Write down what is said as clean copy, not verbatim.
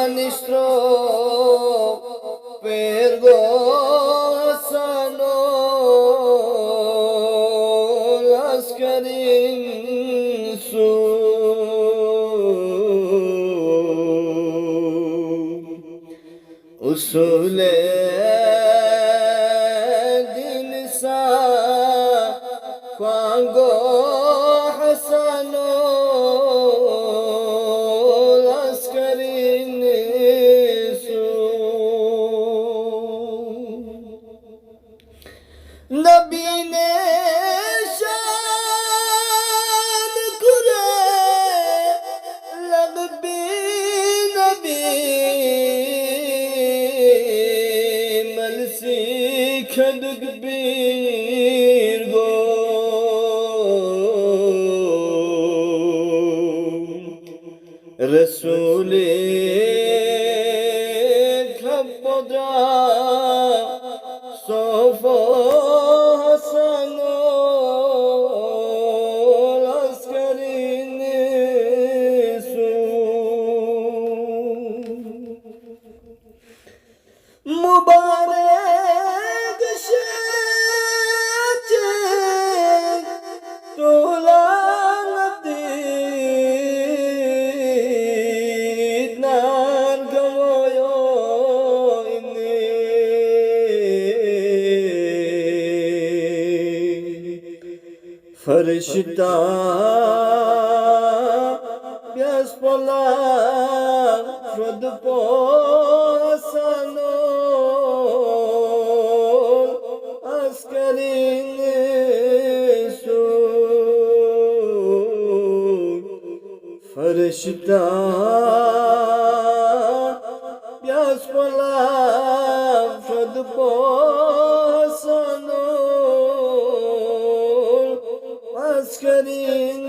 Ministro pergosano laskarin su usule din sa kwango hasano नबी ने शान कुरे लगबी नबी मलसी खदक बीर गो रसूले खबदा सोफो मुबारक शेचे तोला नदीद नार गवयो इने फरिश्ता प्यास पोला खुद पोसनो फरिश्ता प्यास पोला खुद पोसनो अस्करीन